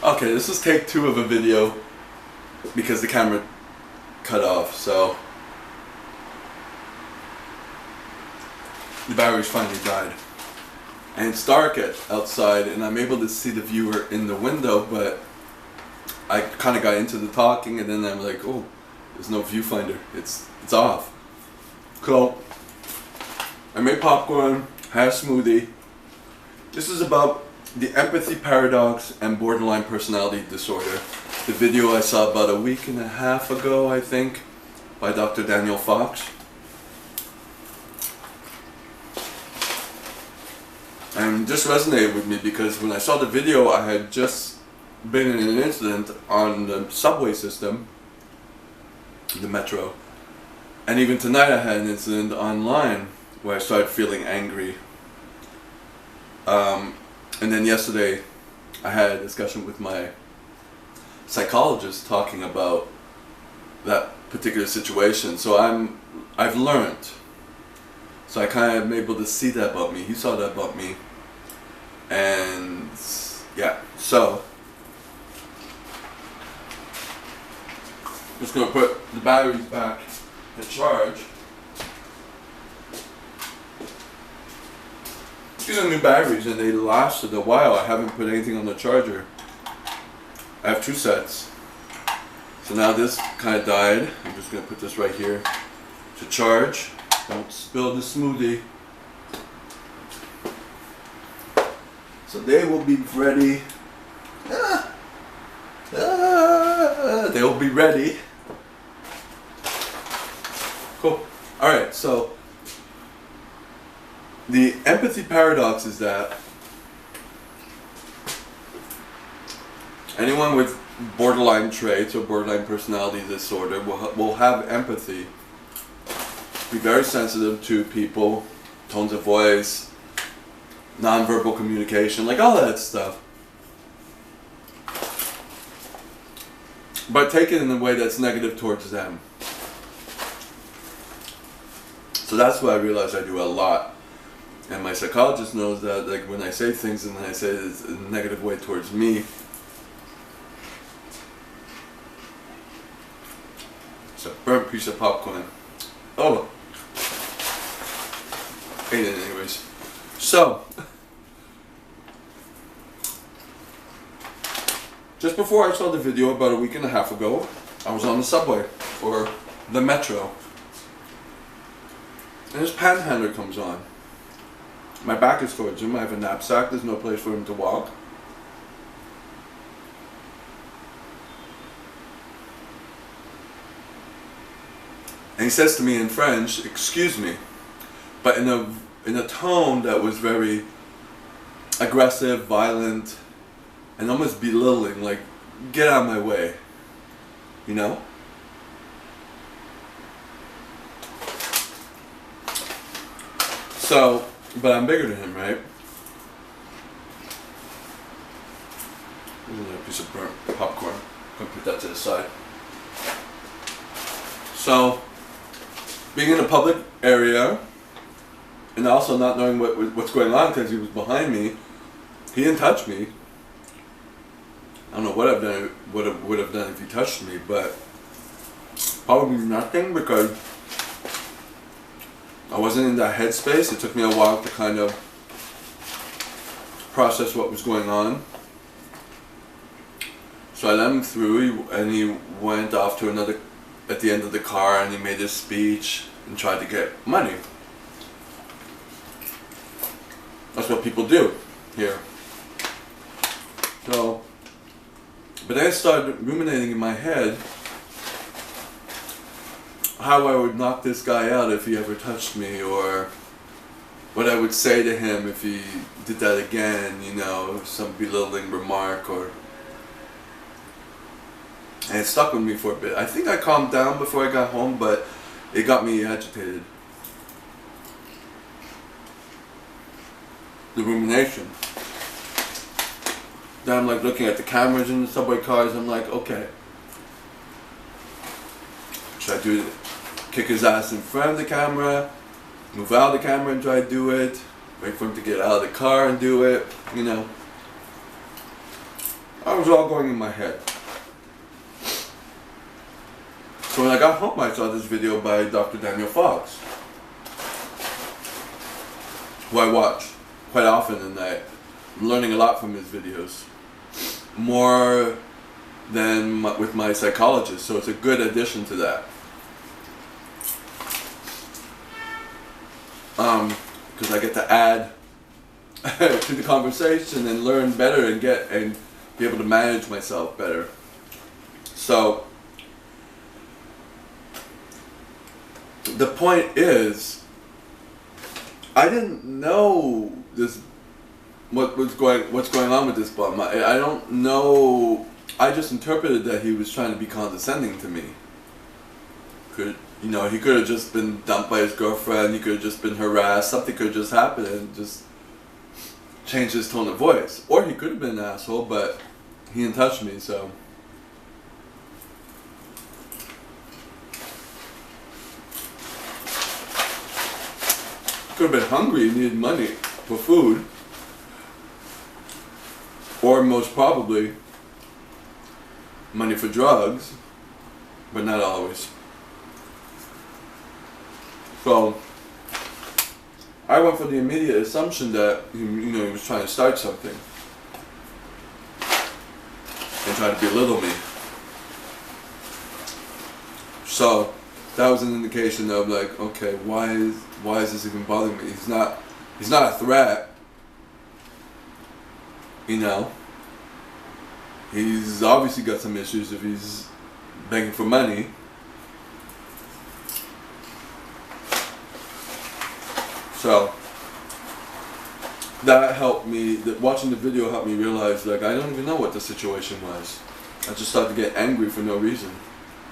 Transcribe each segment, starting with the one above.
Okay, this is take 2 of a video because the camera cut off, so the batteries finally died. And it's dark outside and I'm able to see the viewer in the window, but I kind of got into the talking and then I'm like, oh, there's no viewfinder. It's off. So, I made popcorn, had a smoothie. This is about the empathy paradox and borderline personality disorder. The video I saw about a week and a half ago, I think, by Dr. Daniel Fox. And this resonated with me because when I saw the video, I had just been in an incident on the subway system, the metro. And even tonight I had an incident online where I started feeling angry. And then yesterday I had a discussion with my psychologist talking about that particular situation. So I've learned. So I kind of am able to see that about me. He saw that about me. And yeah, so just gonna put the batteries back to charge. These are new batteries and they lasted a while. I haven't put anything on the charger. I have 2 sets. So now this kind of died. I'm just gonna put this right here to charge. Don't spill the smoothie. So they will be ready. They will be ready. Cool. Alright, so the empathy paradox is that anyone with borderline traits or borderline personality disorder will have empathy, be very sensitive to people, tones of voice, nonverbal communication, like all that stuff. But take it in a way that's negative towards them. So that's what I realized I do a lot. And my psychologist knows that, like, when I say things and I say it in a negative way towards me, it's a burnt piece of popcorn. Oh, ate it anyways. So, just before I saw the video about a week and a half ago, I was on the subway or the metro, and this panhandler comes on. My back is towards him. I have a knapsack. There's no place for him to walk. And he says to me in French, "Excuse me," but in a tone that was very aggressive, violent, and almost belittling, like, "Get out of my way," you know? So, but I'm bigger than him, right? There's another piece of burnt popcorn. I'm gonna put that to the side. So, being in a public area, and also not knowing what's going on because he was behind me, he didn't touch me. I don't know what I've done, what I would have done if he touched me, but probably nothing because I wasn't in that headspace. It took me a while to kind of process what was going on. So I let him through, and he went off to another, at the end of the car, and he made his speech and tried to get money. That's what people do here. So, but then I started ruminating in my head how I would knock this guy out if he ever touched me, or what I would say to him if he did that again, you know, some belittling remark, or... And it stuck with me for a bit. I think I calmed down before I got home, but it got me agitated. The rumination. Then I'm like looking at the cameras in the subway cars, I'm like, okay, should I do it? Kick his ass in front of the camera, move out of the camera and try to do it, wait for him to get out of the car and do it, you know. That was all going in my head. So when I got home, I saw this video by Dr. Daniel Fox, who I watch quite often, and I'm learning a lot from his videos, more than with my psychologist. So it's a good addition to that. Because I get to add to the conversation and learn better and be able to manage myself better. So the point is, I didn't know this, what's going on with this bum. I don't know. I just interpreted that he was trying to be condescending to me. He could have just been dumped by his girlfriend. He could have just been harassed. Something could have just happened and just changed his tone of voice. Or he could have been an asshole, but he didn't touch me, so. Could have been hungry and needed money for food. Or most probably money for drugs, but not always. So I went for the immediate assumption that he was trying to start something and try to belittle me. So that was an indication of like, okay, why is this even bothering me? He's not a threat. He's obviously got some issues if he's begging for money. So that helped me, watching the video helped me realize, like, I don't even know what the situation was. I just started to get angry for no reason,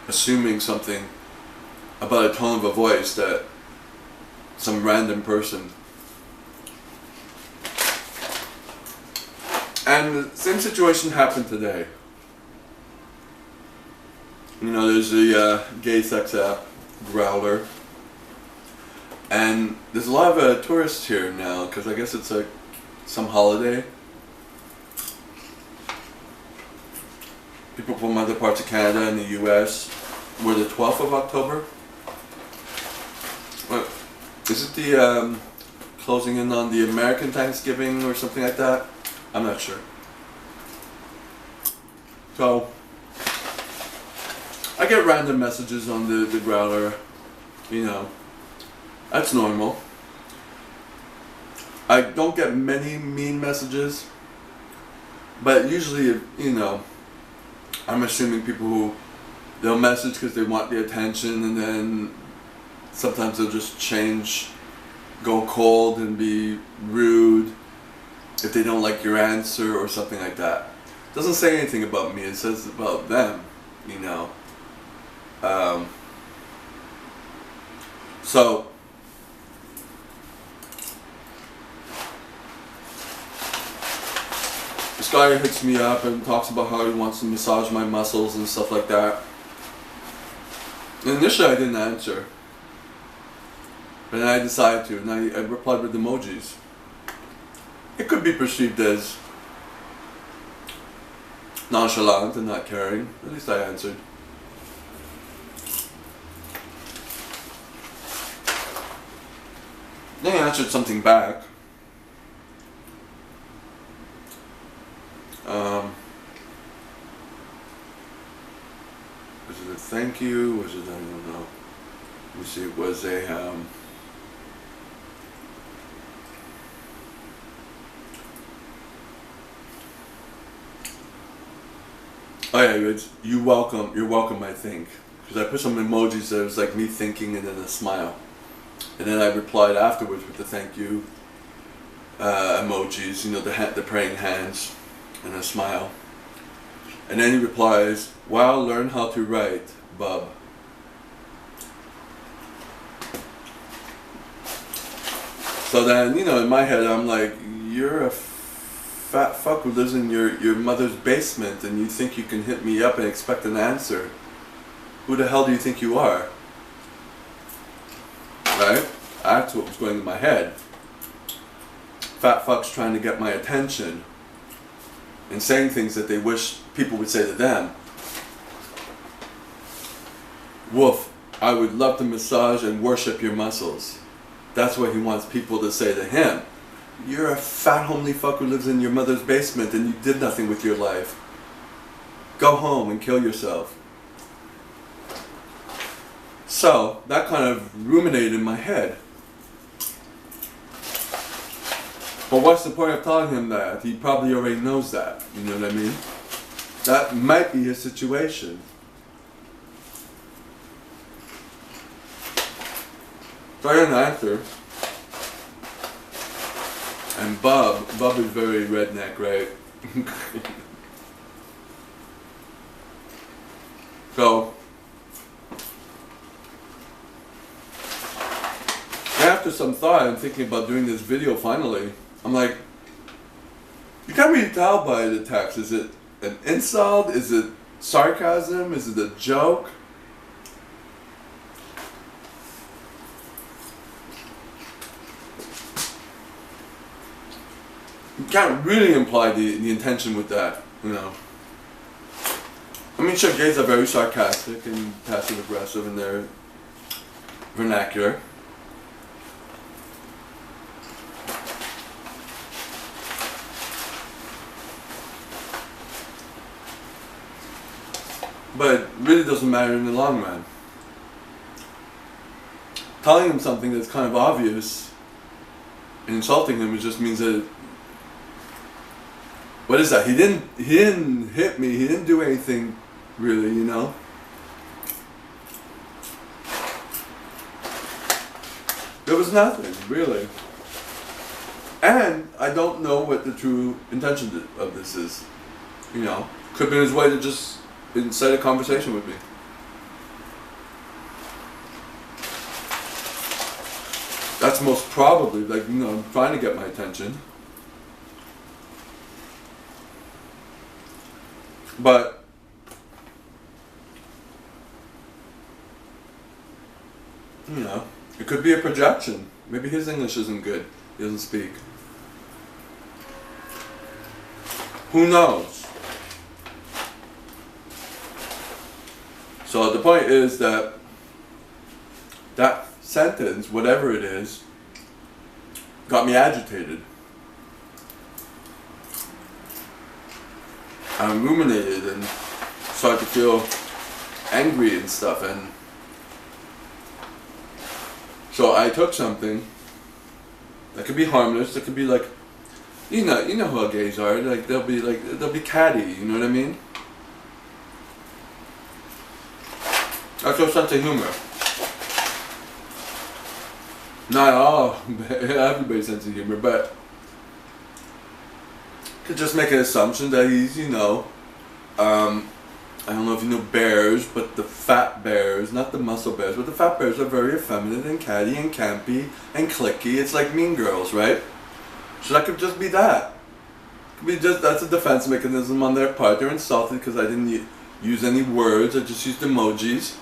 assuming something about a tone of a voice that some random person. And the same situation happened today. There's a gay sex app, Growler. And there's a lot of tourists here now, because I guess it's like some holiday. People from other parts of Canada and the US. We're the 12th of October. Is it the closing in on the American Thanksgiving or something like that? I'm not sure. So I get random messages on the Growler, that's normal. I don't get many mean messages, but usually, I'm assuming people who, they'll message because they want the attention, and then sometimes they'll just change, go cold and be rude if they don't like your answer or something like that. It doesn't say anything about me, it says about them, So this guy hits me up and talks about how he wants to massage my muscles and stuff like that. And initially I didn't answer, but then I decided to, and I replied with emojis. It could be perceived as nonchalant and not caring. At least I answered. Then he answered something back. Was it a thank you? Was it, I don't know. Let me see, it was a, oh yeah, it's, you're welcome, I think. Because I put some emojis that was like me thinking and then a smile. And then I replied afterwards with the thank you emojis, the praying hands and a smile. And then he replies, wow, learn how to write, bub. So then, in my head I'm like, you're a fat fuck who lives in your mother's basement and you think you can hit me up and expect an answer. Who the hell do you think you are? Right? That's what was going in my head. Fat fuck's trying to get my attention. and saying things that they wish people would say to them. Wolf, I would love to massage and worship your muscles. That's what he wants people to say to him. You're a fat homely fuck who lives in your mother's basement and you did nothing with your life. Go home and kill yourself. So, that kind of ruminated in my head. But what's the point of telling him that? He probably already knows that. You know what I mean? That might be his situation. So I got an answer. And Bub is very redneck, right? So, after some thought and thinking about doing this video finally, I'm like, you can't really tell by the text. Is it an insult? Is it sarcasm? Is it a joke? You can't really imply the intention with that, you know. I mean, sure, gays are very sarcastic and passive aggressive in their vernacular. But it really doesn't matter in the long run. Telling him something that's kind of obvious and insulting him, it just means that, what is that? He didn't hit me, he didn't do anything really, you know? There was nothing, really. And I don't know what the true intention of this is. You know, could have been his way to just incite a conversation with me. That's most probably, like, you know, trying to get my attention. But you know, it could be a projection. Maybe his English isn't good. He doesn't speak. Who knows? So the point is that that sentence, whatever it is, got me agitated. I ruminated and started to feel angry and stuff, and so I took something that could be harmless, that could be like, you know how gays are, like they'll be catty, you know what I mean? That's your sense of humor. Not all, everybody's sense of humor, but could just make an assumption that he's, you know, I don't know if you know bears, but the fat bears, not the muscle bears, but the fat bears are very effeminate and catty and campy and cliquey. It's like Mean Girls, right? So that could just be that. Could be just, that's a defense mechanism on their part. They're insulted because I didn't use any words. I just used emojis.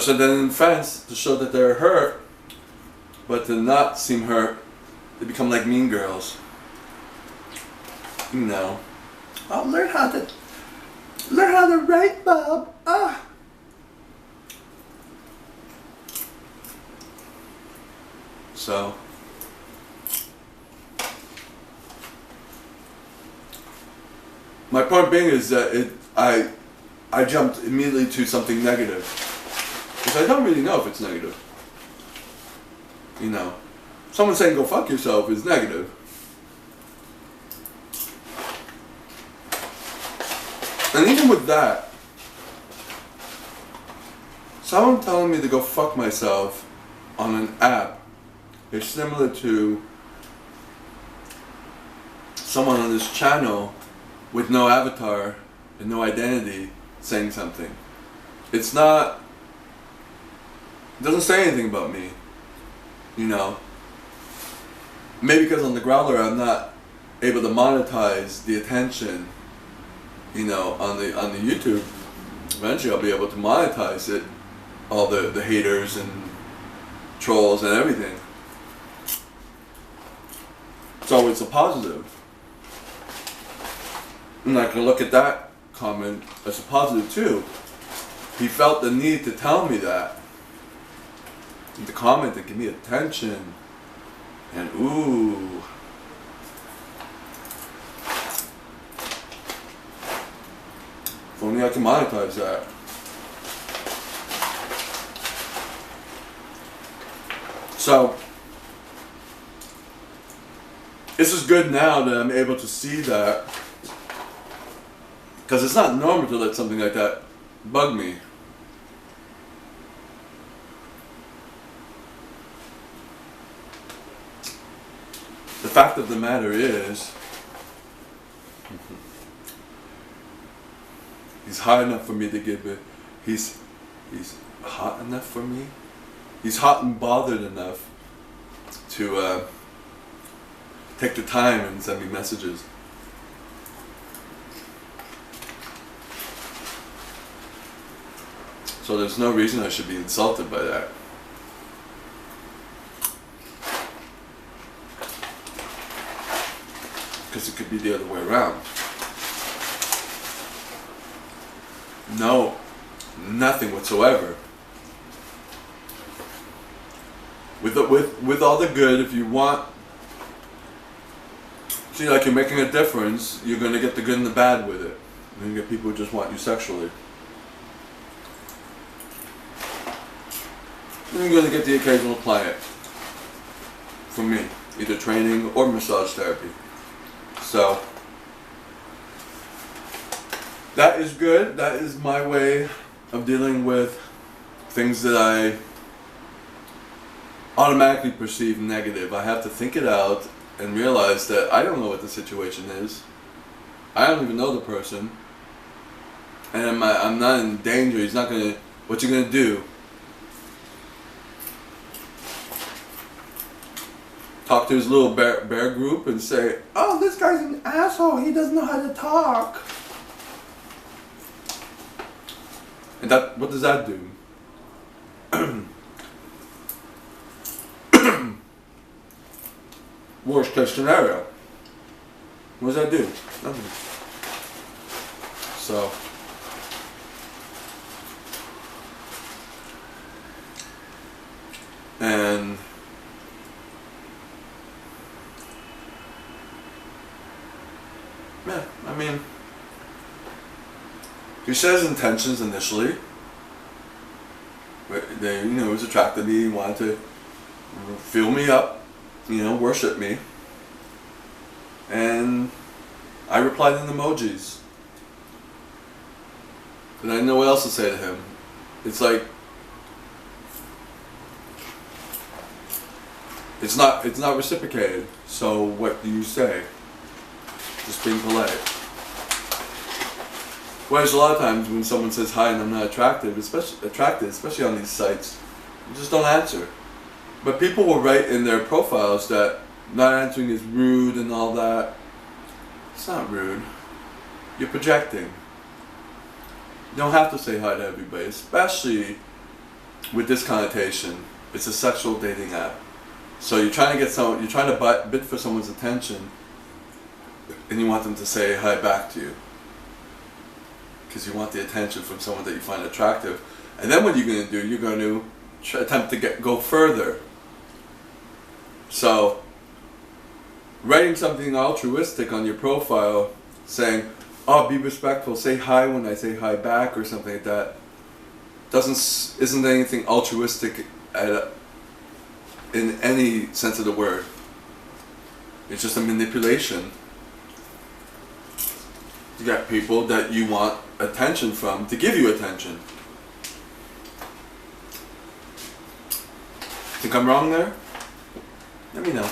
So then in defense, to show that they're hurt, but to not seem hurt, they become like Mean Girls. You know. Oh, learn how to write, Bob. Ah. So my point being is that I jumped immediately to something negative. Because I don't really know if it's negative. You know. Someone saying go fuck yourself is negative. And even with that, someone telling me to go fuck myself on an app is similar to someone on this channel with no avatar and no identity saying something. It's not, it doesn't say anything about me, you know. Maybe because on the Growler I'm not able to monetize the attention, you know, on the YouTube. Eventually I'll be able to monetize it, all the haters and trolls and everything. So it's a positive. And I can look at that comment as a positive too. He felt the need to tell me that. And to comment and give me attention. And ooh. If only I can monetize that. So, this is good now that I'm able to see that, because it's not normal to let something like that bug me. The fact of the matter is, he's high enough for me to give it. He's hot enough for me. He's hot and bothered enough to take the time and send me messages. So there's no reason I should be insulted by that. Because it could be the other way around. No, nothing whatsoever. With all the good, if you want, see, like you're making a difference, you're going to get the good and the bad with it. You're going to get people who just want you sexually. And you're going to get the occasional client from me, either training or massage therapy. So, that is good. That is my way of dealing with things that I automatically perceive negative. I have to think it out and realize that I don't know what the situation is. I don't even know the person. And I'm not in danger. He's not gonna, what you gonna do? Talk to his little bear group and say, oh, this guy's an asshole, he doesn't know how to talk. And that, what does that do? Worst case scenario. What does that do? Nothing. So, and yeah, I mean, he says intentions initially. They, he was attracted to me, wanted to fill me up, worship me. And I replied in emojis. And I didn't know what else to say to him. It's like, it's not reciprocated. So what do you say? Just being polite. Whereas a lot of times when someone says hi and I'm not attracted, especially on these sites, you just don't answer. But people will write in their profiles that not answering is rude and all that. It's not rude. You're projecting. You don't have to say hi to everybody, especially with this connotation. It's a sexual dating app. So you're trying to bid for someone's attention, and you want them to say hi back to you. Because you want the attention from someone that you find attractive. And then what you're going to do, you're going to attempt to go further. So, writing something altruistic on your profile, saying, oh, be respectful, say hi when I say hi back, or something like that, isn't anything altruistic in any sense of the word. It's just a manipulation. You got people that you want attention from to give you attention. Think I'm wrong there? Let me know.